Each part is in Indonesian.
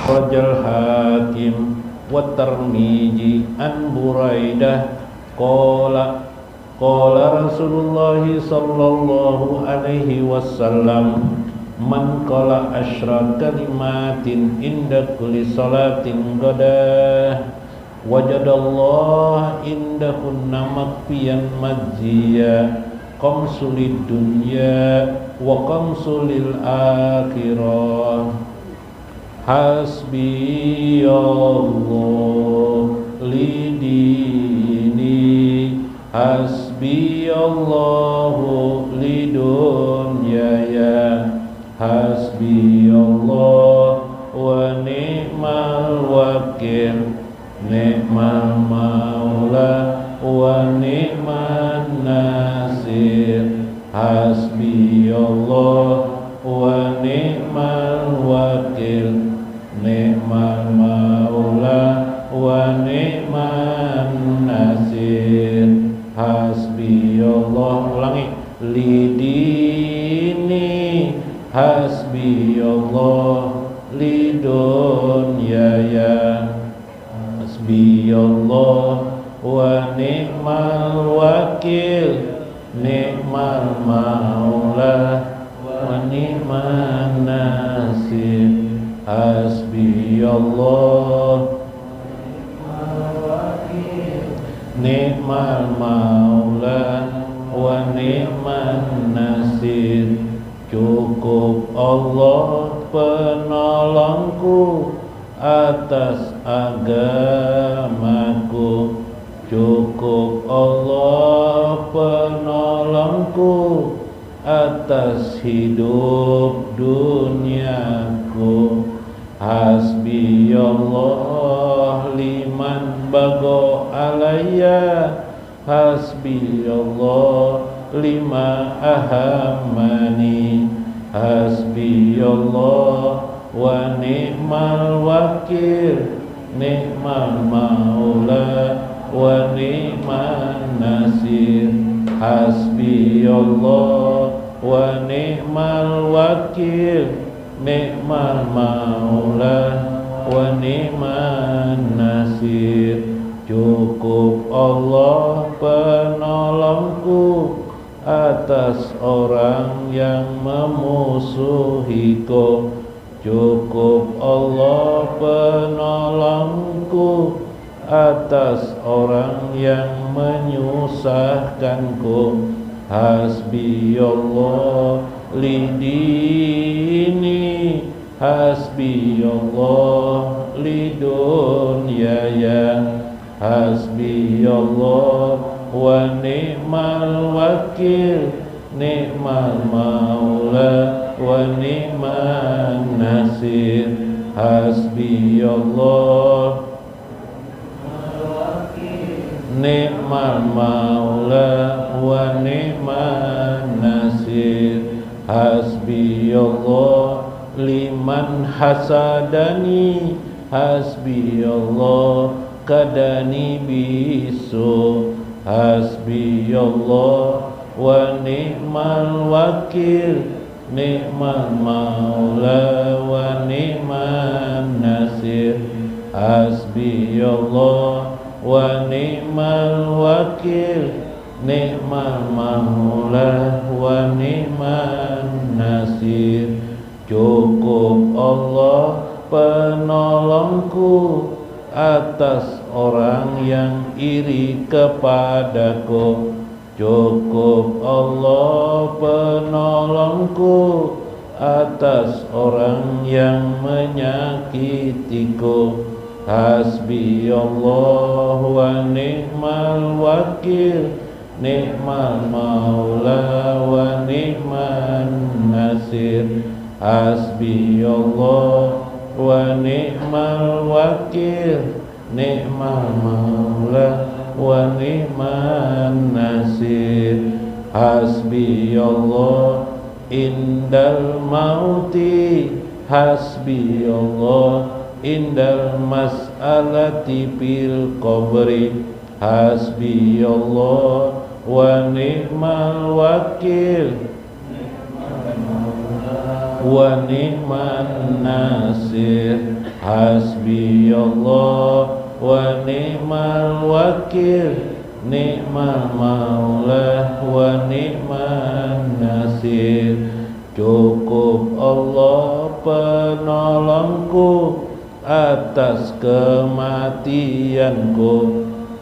Rajal Hakim wa Tirmidzi an Buraidah qala Rasulullah sallallahu alaihi wasallam man qala asyra kalimatin inda kulli salatin ghadah wajadallah indahunna makfiyan majziya qamsulid dunya wa qamsulil akhirah hasbi Allah lidini hasbi Allahu lidunyaya hasbi Allah wa ni'mal wakil ni'mal maula wa ni'man nasir hasbi Allah wa ni'mal wakil ni'mal maula wa ni'man nasir hasbi Allah ulangi lidini hasbi Allah lidunyaya hasbi Allah wa ni'mal wakil ni'mal maula wa ni'man nasir hasbi Allah ni'mal maula wa ni'man nasir cukup Allah penolongku atas agamaku cukup Allah penolongku atas hidup duniaku hasbi Allah liman bago alayya hasbi Allah lima ahammani hasbi Allah wa ni'mal wakil ni'mal maula wa ni'man nasir hasbi Allah wa ni'mal wakil ni'mal maula wa ni'man nasir cukup Allah penolongku atas orang yang memusuhiku cukup Allah penolongku atas orang yang menyusahkanku hasbi Allah lidini hasbi Allah lidunyaya hasbi Allah wa ni'mal wakil ni'mal maula wa ni'man nasir hasbi Allah ni'mal maula wa ni'man nasir hasbi Allah liman hasadani hasbi Allah kadani bisu hasbi Allah wa ni'mal wakil ni'mal maula wa ni'man nasir hasbi Allah wa ni'mal wakil ni'mal maula wa ni'man nasir cukup Allah penolongku atas orang yang iri kepadaku cukup Allah penolongku atas orang yang menyakitiku hasbi Allah wa ni'mal wakil ni'mal maula wa ni'man nasir hasbi Allah wa ni'mal wakil ni'mal maula wa ni'man nasir hasbi Allah indal mauti hasbi Allah indal mas'alati fil qabri hasbi Allah wa ni'mal wakil wa ni'man nasir. Hasbiyallah wa ni'mal wakil, ni'mal maula wa ni'man nasir. Cukup Allah penolongku atas kematianku,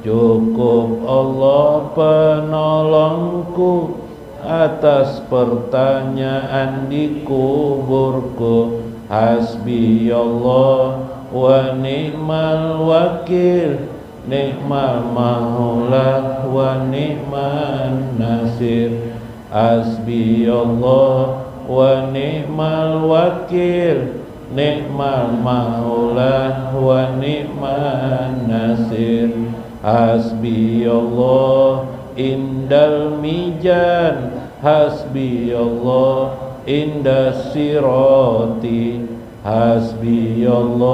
cukup Allah penolongku atas pertanyaan di kuburku. Hasbiyallah wa ni'mal wakil, ni'mal maula wa ni'man nasir. Hasbiyallah wa ni'mal wakil, ni'mal maula wa ni'man nasir. Hasbiyallah indal mijan, hasbiyallah indas sirati. Hasbiyallah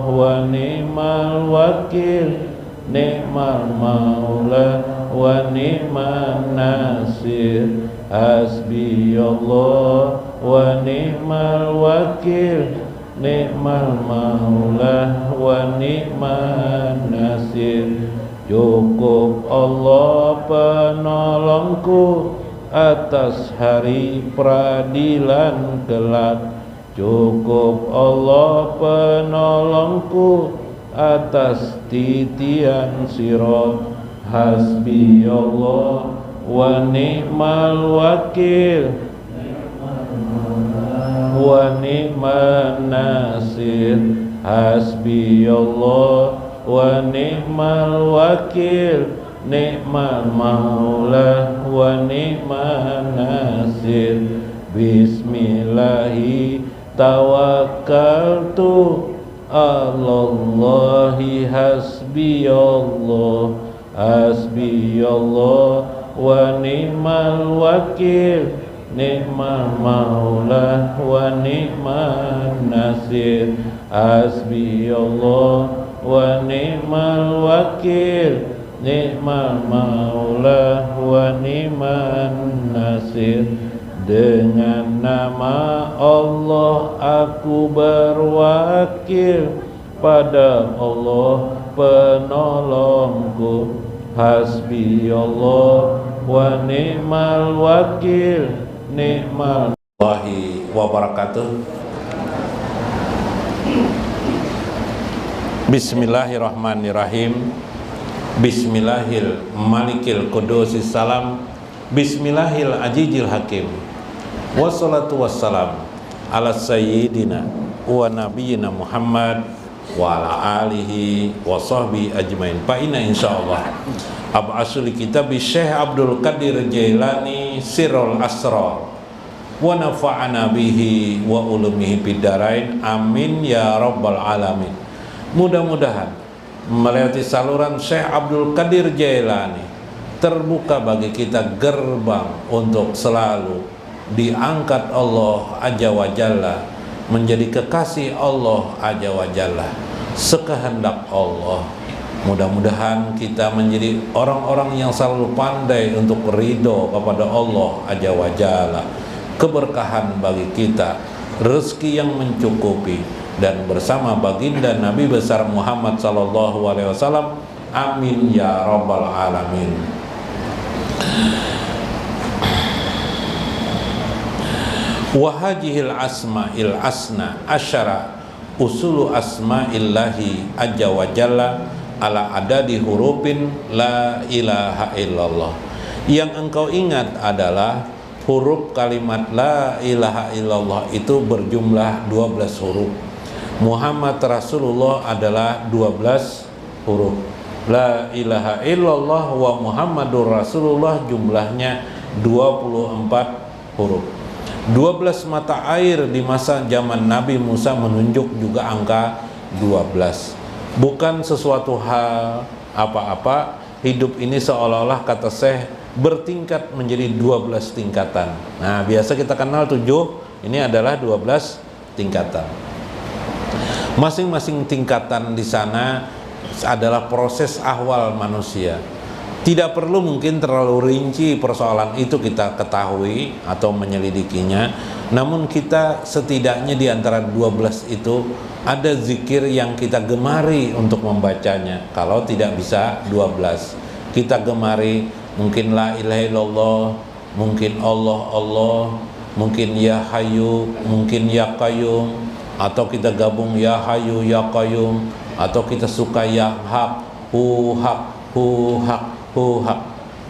wa ni'mal wakil, ni'mal maula wa ni'man nasir. Hasbiyallah wa ni'mal wakil, ni'mal maula wa ni'man nasir. Cukup Allah penolongku atas hari peradilan kelak, cukup Allah penolongku atas titian sirat. Hasbiyallah wa ni'mal wakil, wa ni'man nasir. Hasbiyallah wa ni'mal wakil, ni'mal maula wa ni'man nasir. Bismillahi tawakkaltu alallahi hasbiyallah. Hasbiyallah wa ni'mal wakil, ni'mal maula wa ni'man nasir. Hasbiyallah wa ni'mal wakil, ni'mal maula wa ni'man nasir. Dengan nama Allah aku berwakil, pada Allah penolongku. Hasbiyallah wa ni'mal wakil, ni'mal Allahi wabarakatuh. Bismillahirrahmanirrahim. Bismillahil malikil qudusis salam, bismillahil ajijil hakim. Wassalatu wassalam ala sayyidina wa nabiyyina Muhammad wa ala alihi wa sahbihi ajmain. Fa inna insyaallah ab'asul kitab Syekh Abdul Qadir Jailani Sirrul Asrar wa nafa'ana bihi wa ulumihi bidarain, amin ya rabbal alamin. Mudah-mudahan melewati saluran Syekh Abdul Qadir Jailani terbuka bagi kita gerbang untuk selalu diangkat Allah Azza wa Jalla, menjadi kekasih Allah Azza wa Jalla sekehendak Allah. Mudah-mudahan kita menjadi orang-orang yang selalu pandai untuk ridho kepada Allah Azza wa Jalla. Keberkahan bagi kita, rezeki yang mencukupi, dan bersama baginda Nabi besar Muhammad sallallahu alaihi wasallam, amin ya rabbal alamin. Wahajihil asma'il asna asyara usulu asma'illahi azza wa jalla ala adadi hurufin la ilaha illallah. Yang engkau ingat adalah huruf kalimat la ilaha illallah itu berjumlah 12 huruf. Muhammad Rasulullah adalah 12 huruf. La ilaha illallah wa Muhammadur Rasulullah jumlahnya 24 huruf. 12 mata air di masa zaman Nabi Musa menunjuk juga angka 12. Bukan sesuatu hal apa-apa, hidup ini seolah-olah kata Syekh bertingkat menjadi 12 tingkatan. Nah, biasa kita kenal 7, ini adalah 12 tingkatan. Masing-masing tingkatan di sana adalah proses ahwal manusia. Tidak perlu mungkin terlalu rinci persoalan itu kita ketahui atau menyelidikinya, namun kita setidaknya di antara 12 itu ada zikir yang kita gemari untuk membacanya. Kalau tidak bisa 12, kita gemari mungkin la ilaha illallah, mungkin Allah Allah, mungkin ya Hayyu, mungkin ya Qayyum, atau kita gabung ya Hayyu ya Qayyum, atau kita suka ya Haq, hu Haq, hu Haq, hu Haq.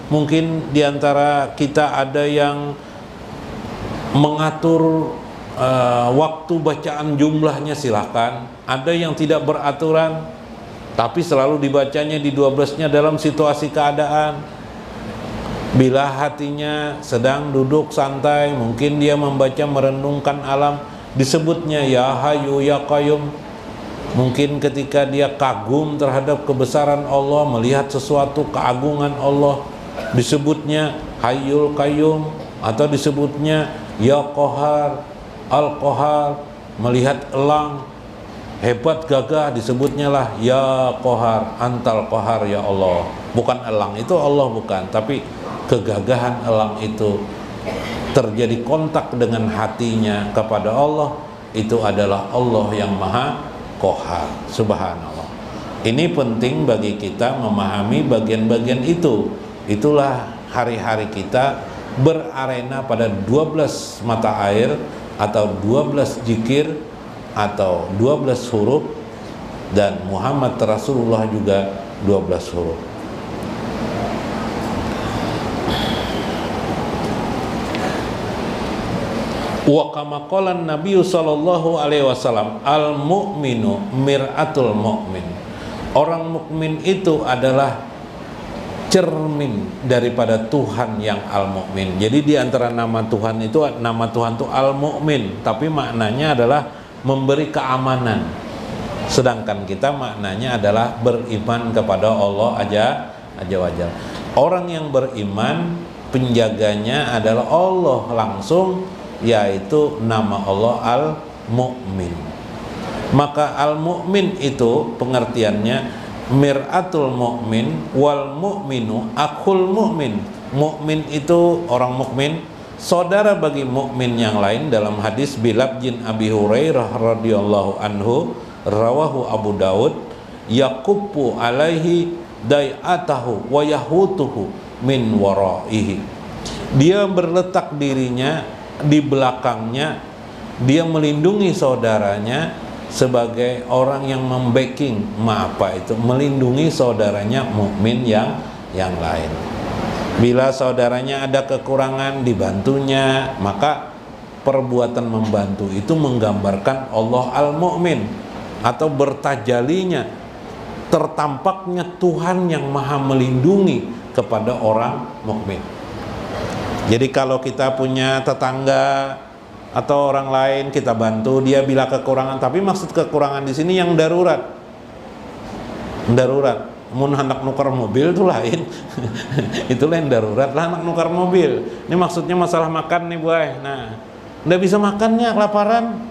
Mungkin diantara kita ada yang mengatur waktu bacaan jumlahnya, silahkan. Ada yang tidak beraturan, tapi selalu dibacanya di 12-nya dalam situasi keadaan. Bila hatinya sedang duduk santai, mungkin dia membaca merenungkan alam, disebutnya ya Hayyu ya Qayyum. Mungkin ketika dia kagum terhadap kebesaran Allah, melihat sesuatu keagungan Allah, disebutnya Hayyul Qayyum, atau disebutnya ya Qahar, Al-Qahar. Melihat elang hebat gagah, disebutnya lah ya Qahar, Antal Qahar ya Allah. Bukan elang itu Allah, bukan, tapi kegagahan elang itu terjadi kontak dengan hatinya kepada Allah, itu adalah Allah yang Maha Qahar. Subhanallah. Ini penting bagi kita memahami bagian-bagian itu. Itulah hari-hari kita berarena pada 12 mata air, atau 12 zikir, atau 12 huruf, dan Muhammad Rasulullah juga 12 huruf. Wa kama qala Nabi sallallahu alaihi wasallam, al mu'minu mir'atul mu'min. Orang mukmin itu adalah cermin daripada Tuhan yang al-mu'min. Jadi di antara nama Tuhan itu, nama Tuhan itu al-mu'min, tapi maknanya adalah memberi keamanan. Sedangkan kita maknanya adalah beriman kepada Allah aja wajal. Orang yang beriman, penjaganya adalah Allah langsung, yaitu nama Allah al-mu'min. Maka al-mu'min itu pengertiannya mir'atul mu'min, wal mu'minu akhul mu'min. Mu'min itu orang mukmin, saudara bagi mukmin yang lain. Dalam hadis bilabjin Abi Hurairah radhiyallahu anhu, rawahu Abu Daud, yaqubu alaihi dai'atahu wa yahutuhu min waraihi. Dia berletak dirinya di belakangnya, dia melindungi saudaranya sebagai orang yang membacking, melindungi saudaranya mukmin yang lain. Bila saudaranya ada kekurangan, dibantunya. Maka perbuatan membantu itu menggambarkan Allah al-mu'min, atau bertajalinya, tertampaknya Tuhan yang maha melindungi kepada orang mukmin. Jadi kalau kita punya tetangga atau orang lain, kita bantu dia bila kekurangan, tapi maksud kekurangan di sini yang darurat. Mun hendak nukar mobil itu lain. Itu lain darurat lah, hendak nukar mobil. Ini maksudnya masalah makan nih, boy. Nah, nggak bisa makannya, kelaparan.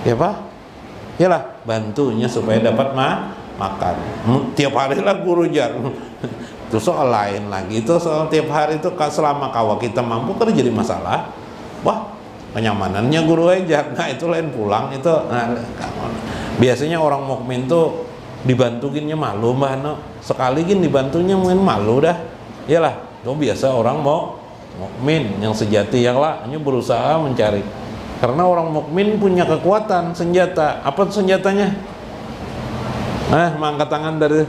Ya Pak? Yalah, bantunya supaya dapat makan. Tiap hari lah guru jar. Itu soal lain lagi. Itu soal tiap hari itu selama kawa kita mampu kan jadi masalah. Wah, kenyamanannya guru aja. Nah, itu lain pulang itu. Nah, biasanya orang mukmin tuh dibantuinnya malu, Mbah no. Sekali gini dibantunya mungkin malu dah. Iyalah, itu biasa orang mau mukmin yang sejati yang lah hanya berusaha mencari. Karena orang mukmin punya kekuatan senjata. Apa senjatanya? Nah, mengangkat tangan dari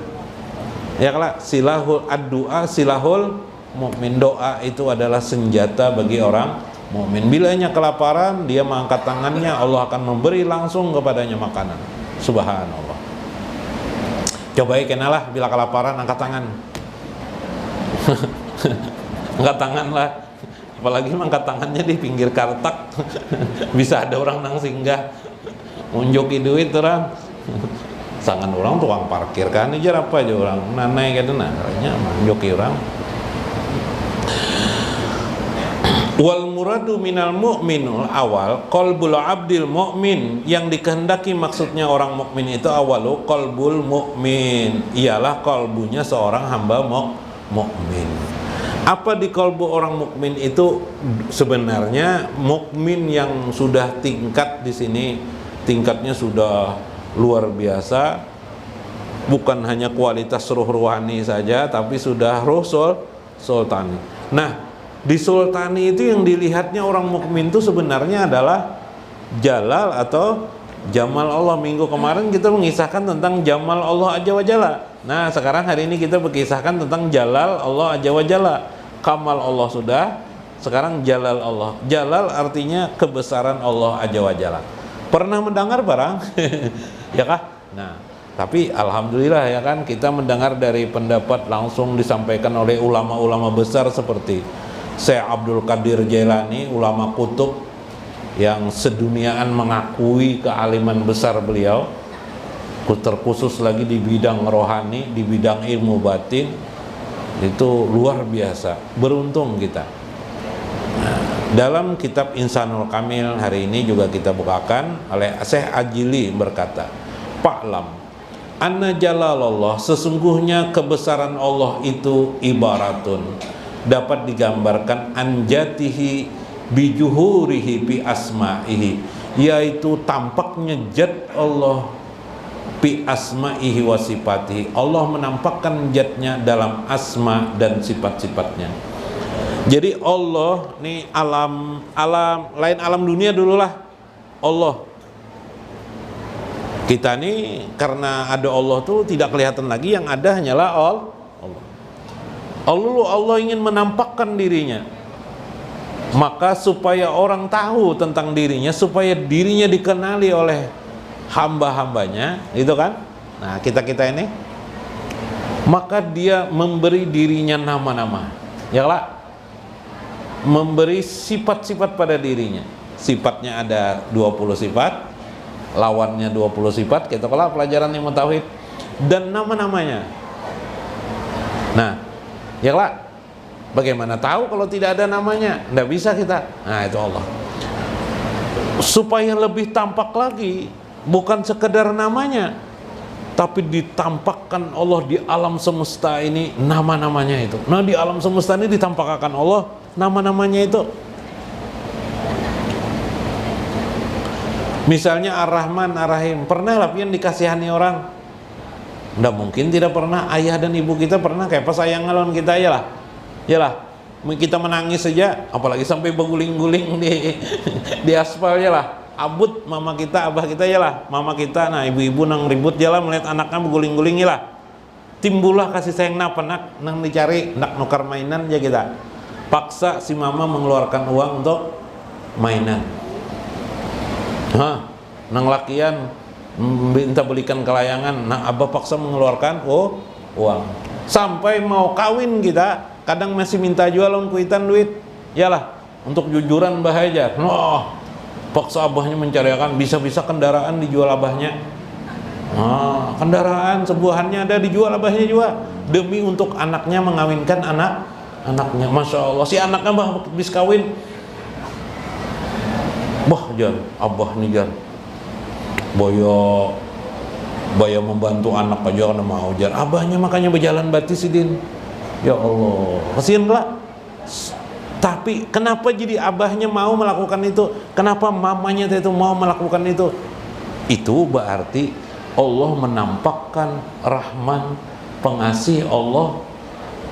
ya kelak, silahul ad-du'a silahul mukmin. Doa itu adalah senjata bagi orang mukmin. Bilanya kelaparan, dia mengangkat tangannya, Allah akan memberi langsung kepadanya makanan. Subhanallah. Coba kenalah bila kelaparan, angkat tangan. Angkat tangan lah. Apalagi angkat tangannya di pinggir kartak. Bisa ada orang nang singgah unjuki duit orang. Sangan orang tukang parkir kan aja apa aja orang nanai gitu, nah caranya menjoki orang. Wal muradu minal mu'minul awal qalbul abdil mu'min. Yang dikehendaki maksudnya orang mukmin itu awalu qalbul mu'min, ialah kalbunya seorang hamba mukmin. Apa di kalbu orang mukmin itu? Sebenarnya mukmin yang sudah tingkat di sini, tingkatnya sudah luar biasa, bukan hanya kualitas ruh ruhani saja, tapi sudah ruh sultani. Nah, di sultani itu yang dilihatnya orang mukmin itu sebenarnya adalah jalal atau jamal Allah. Minggu kemarin kita mengisahkan tentang jamal Allah Azza wa Jalla. Nah, sekarang hari ini kita berkisahkan tentang jalal Allah Azza wa Jalla. Kamal Allah sudah, sekarang jalal Allah. Jalal artinya kebesaran Allah Azza wa Jalla. Pernah mendengar barang? Ya kah? Nah, tapi alhamdulillah ya kan, kita mendengar dari pendapat langsung disampaikan oleh ulama-ulama besar seperti Syekh Abdul Qadir Jailani, ulama kutub yang seduniaan mengakui kealiman besar beliau, terkhusus lagi di bidang rohani, di bidang ilmu batin. Itu luar biasa, beruntung kita. Nah, dalam kitab Insanul Kamil hari ini juga kita bukakan oleh Syekh Ajili berkata, Fa'lam anna jalalallah, sesungguhnya kebesaran Allah itu ibaratun, dapat digambarkan anjatihi bijuhurihi bi asma'ihi, yaitu tampaknya zat Allah bi asma'ihi wa sifatihi. Allah menampakkan zatnya dalam asma dan sifat-sifatnya. Jadi Allah nih alam lain, alam dunia dululah Allah. Kita nih karena ada Allah tuh tidak kelihatan lagi, yang ada hanyalah Allah. Allah ingin menampakkan dirinya, maka supaya orang tahu tentang dirinya, supaya dirinya dikenali oleh hamba-hambanya, itu kan. Nah, kita ini, maka dia memberi dirinya nama-nama, ya lah, memberi sifat-sifat pada dirinya. Sifatnya ada 20 sifat, lawannya 20 sifat, kita kalau pelajaran ilmu tauhid, dan nama-namanya. Nah, ya lah, bagaimana tahu kalau tidak ada namanya? Nggak bisa kita. Nah, itu Allah. Supaya lebih tampak lagi, bukan sekedar namanya, tapi ditampakkan Allah di alam semesta ini nama-namanya itu. Nah, di alam semesta ini ditampakkan Allah nama-namanya itu. Misalnya Ar-Rahman, Ar-Rahim. Pernah lah pian dikasihani orang? Nggak mungkin tidak pernah. Ayah dan ibu kita pernah kayak pas sayang ngalon kita, ya lah. Yalah, kita menangis saja, apalagi sampai berguling-guling di aspal, ya lah. Abut mama kita, abah kita, ya lah. Mama kita, nah ibu-ibu nang ribut, ya lah, melihat anaknya berguling-guling, ya lah. Timbullah kasih sayang nak nang dicari, nak nukar mainan, ya kita. Paksa si mama mengeluarkan uang untuk mainan. Nang lakian minta belikan kelayangan, nah abah paksa mengeluarkan uang. Sampai mau kawin kita, kadang masih minta jualan kuitan duit, yalah, untuk jujuran bahaja. Paksa abahnya mencarikan, bisa-bisa kendaraan dijual abahnya. Kendaraan sebuahannya ada dijual abahnya juga, demi untuk anaknya mengawinkan anaknya. Masya Allah, si anaknya habis kawin, jan abah nih jan, boyo membantu anak aja karena mau jan, abahnya makanya berjalan batis sidin. Ya Allah, kasihan lah. Tapi kenapa jadi abahnya mau melakukan itu? Kenapa mamanya itu mau melakukan itu? Itu berarti Allah menampakkan Rahman, pengasih Allah,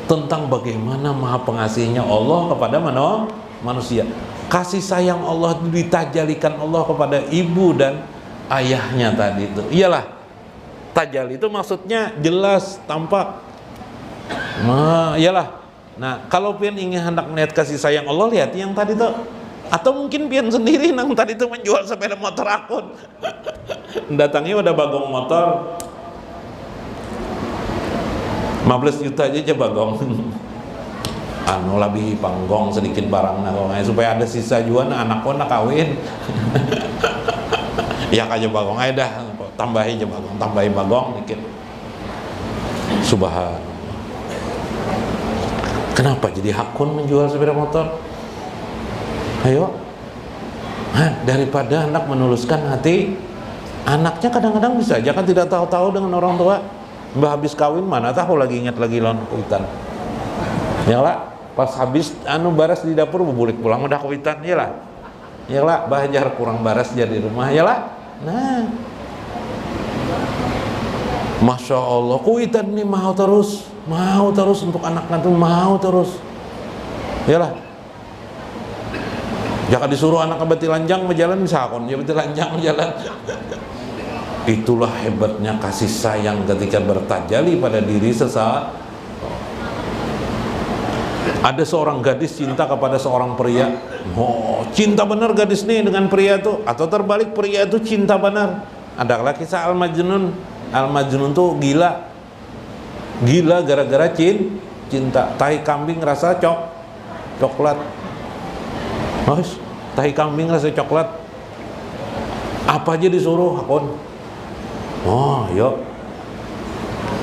tentang bagaimana maha pengasihnya Allah kepada manusia. Kasih sayang Allah ditajalikan Allah kepada ibu dan ayahnya tadi itu. Iyalah, tajali itu maksudnya jelas, tampak. Iyalah. Nah, kalau pian ingin hendak melihat kasih sayang Allah, lihat yang tadi tuh. Atau mungkin pian sendiri nang tadi tuh menjual sepeda motor akun. Datangnya udah bagong motor 15 juta aja bagong. Lebih panggong sedikit barang supaya ada sisa jual, anak nak kawin. Ya aja bagong aja dah, tambahin aja bagong, tambahin bagong dikit. Subhanallah. Kenapa jadi hakun menjual sepeda motor? Ayo, daripada anak menuluskan hati anaknya, kadang-kadang bisa aja kan tidak tahu-tahu dengan orang tua. Mbah habis kawin mana tahu lagi ingat lagi lawan kuitan. Yalah, pas habis baras di dapur bubulik pulang udah kawitan, yalah bahajar kurang baras jadi rumah, yalah. Nah, Masya Allah, kawitan nih mau terus untuk anaknya tuh mau terus, yalah. Jangan disuruh anak beti lanjang berjalan sakon, ya beti lanjang jalan. Itulah hebatnya kasih sayang ketika bertajalli pada diri sesaat. Ada seorang gadis cinta kepada seorang pria. Oh, cinta benar gadis nih dengan pria itu, atau terbalik pria itu cinta benar. Ada kisah Al-Majnun. Al-Majnun tuh gila gara-gara cinta. Tahi kambing rasa coklat. Tahi kambing rasa coklat. Apa aja disuruh hakon. Oh, yuk.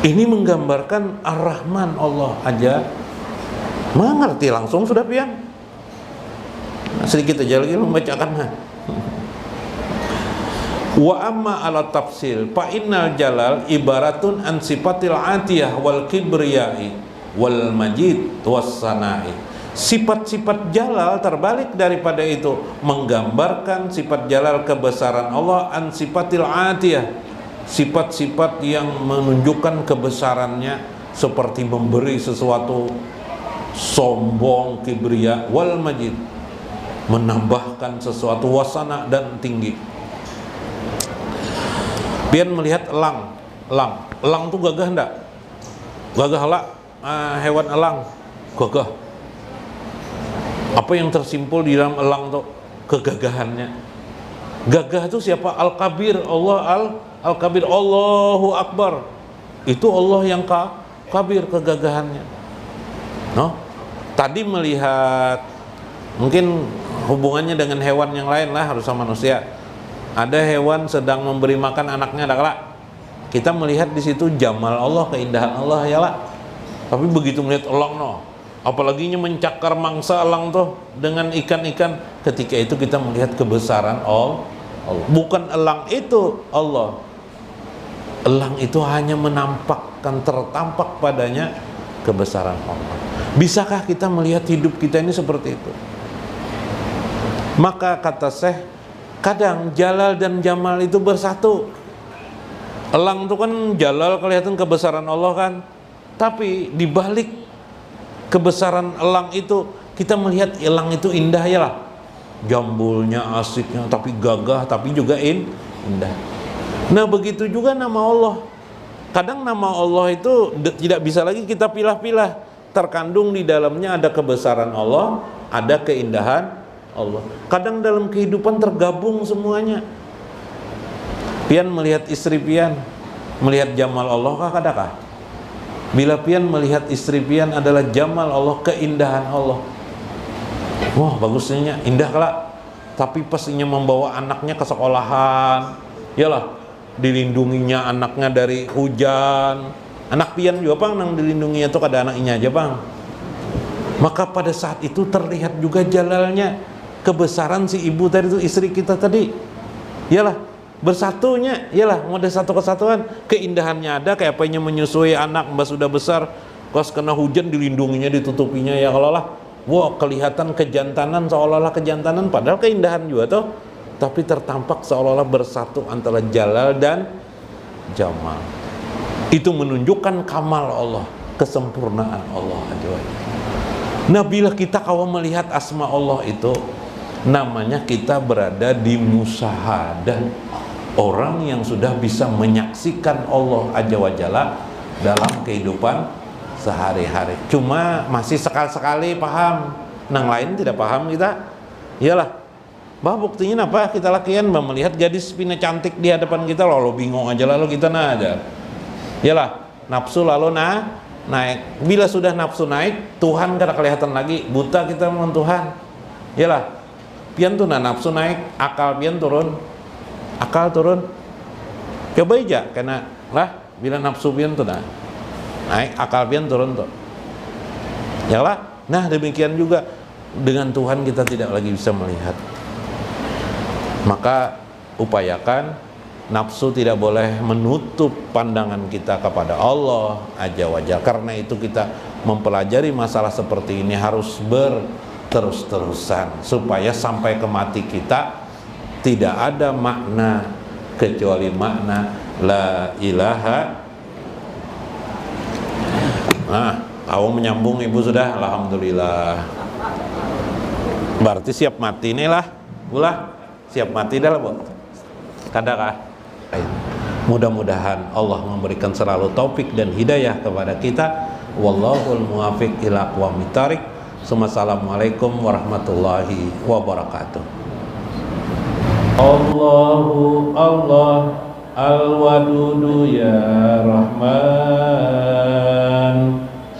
Ini menggambarkan Ar-Rahman Allah aja mengerti langsung sudah pian. Sedikit aja lagi membacakan. Wa amma ala tafsil fa innal jalal ibaratun an sifatil atiyah wal kibriyai wal majid was sana'i. Sifat-sifat jalal terbalik daripada itu, menggambarkan sifat jalal kebesaran Allah, an sifatil atiyah, sifat-sifat yang menunjukkan kebesarannya seperti memberi sesuatu, sombong, kibriya, wal majid, menambahkan sesuatu, wasana, dan tinggi. Pian melihat elang tuh gagah enggak? Gagah lah, hewan elang gagah. Apa yang tersimpul di dalam elang tuh? Kegagahannya. Gagah itu siapa? Al-Kabir, Allah Al-Kabir, Allahu Akbar. Itu Allah yang kabir kegagahannya. Tadi melihat, mungkin hubungannya dengan hewan yang lain lah, harus sama manusia. Ada hewan sedang memberi makan anaknya, kita melihat di situ jamal Allah, keindahan Allah, yalah. Tapi begitu melihat elang, apalagi mencakar mangsa elang tuh dengan ikan-ikan, ketika itu kita melihat kebesaran Allah. Bukan elang itu Allah. Elang itu hanya menampakkan, tertampak padanya kebesaran Allah. Bisakah kita melihat hidup kita ini seperti itu? Maka kata Syekh, kadang jalal dan jamal itu bersatu. Elang itu kan jalal, kelihatan kebesaran Allah kan, tapi dibalik kebesaran elang itu kita melihat elang itu indah, yalah. Jambulnya, asiknya, tapi gagah, tapi juga indah. Nah begitu juga nama Allah. Kadang nama Allah itu tidak bisa lagi kita pilah-pilah. Terkandung di dalamnya ada kebesaran Allah, ada keindahan Allah. Kadang dalam kehidupan tergabung semuanya. Pian melihat istri pian, melihat jamal Allah kah kadakah? Bila pian melihat istri pian adalah jamal Allah, keindahan Allah. Wah bagusnya, indah kelak. Tapi pastinya membawa anaknya ke sekolahan, yalah, dilindunginya anaknya dari hujan. Anak pian juga bang, nang dilindunginya tuh kada anaknya aja bang. Maka pada saat itu terlihat juga jalalnya, kebesaran si ibu tadi itu, istri kita tadi, yalah, bersatunya, yalah, mode satu kesatuan, keindahannya ada, kayak apanya menyusui anak mbak sudah besar, kos kena hujan dilindunginya, ditutupinya, ya kalau lah, wah kelihatan kejantanan, seolah-olah kejantanan, padahal keindahan juga tuh, tapi tertampak seolah-olah bersatu antara jalal dan jamal. Itu menunjukkan kamal Allah, kesempurnaan Allah. Nah bila kita kalau melihat asma Allah itu, namanya kita berada di musyahadah, orang yang sudah bisa menyaksikan Allah Azza wa Jalla dalam kehidupan sehari-hari. Cuma masih sekali-sekali paham, nang lain tidak paham kita. Iyalah, bah buktinya apa? Kita lakian melihat gadis pina cantik di hadapan kita, lalu bingung aja, lalu kita aja. Iyalah, nafsu lalu naik. Bila sudah nafsu naik, Tuhan kada kelihatan lagi, buta kita dengan Tuhan. Iyalah, pian tuh nafsu naik, akal pian turun. Akal turun. Coba aja, karena lah bila nafsu pian tuh naik, akal pian turun tuh. Iyalah, nah demikian juga dengan Tuhan kita tidak lagi bisa melihat. Maka upayakan nafsu tidak boleh menutup pandangan kita kepada Allah Azza wa Jalla. Karena itu kita mempelajari masalah seperti ini harus berterus-terusan supaya sampai ke mati kita tidak ada makna kecuali makna la ilaha. Nah, kau menyambung ibu sudah, alhamdulillah. Berarti siap mati nih lah, ulah siap mati dah lah bu. Kadakah? Mudah-mudahan Allah memberikan selalu taufik dan hidayah kepada kita. Wallahul muwaffiq ila aqwamit thoriq. Assalamualaikum warahmatullahi wabarakatuh. Allahu Allah al-wadudu ya Rahman,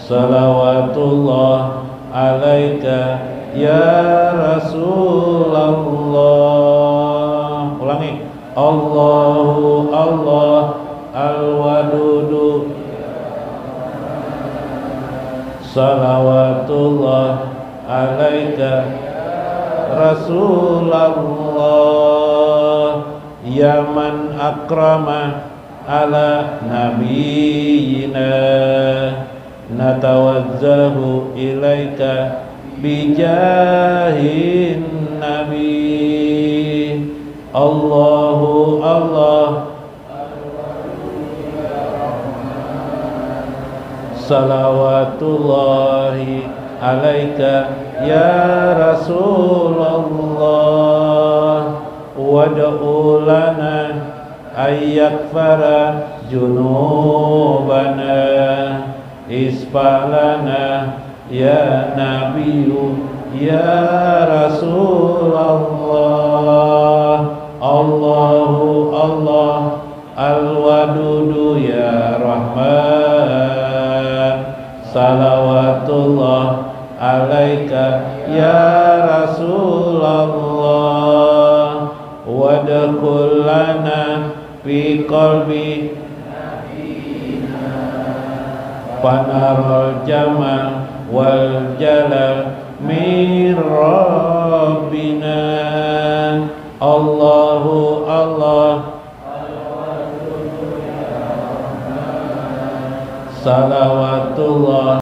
salawatullah alaika ya Rasulullah. Ulangi. Allahu Allah al-wadudu, salawatullah alaika Rasulullah, ya man akrama ala nabiyina, natawazzahu ilaika bijahin nabi. Allahu Allah salawatullahi alaika ya Rasulullah, wad'u lana ayyakfara junubana, isfalana ya Nabiyu ya Rasulullah. Allahu Allah al-wadudu ya Rahman, salawatullah alaika ya Rasulullah, wadkhul lana fi qalbi fanarul jamal wal jalal min rabbina. Allahu Allah salawatullah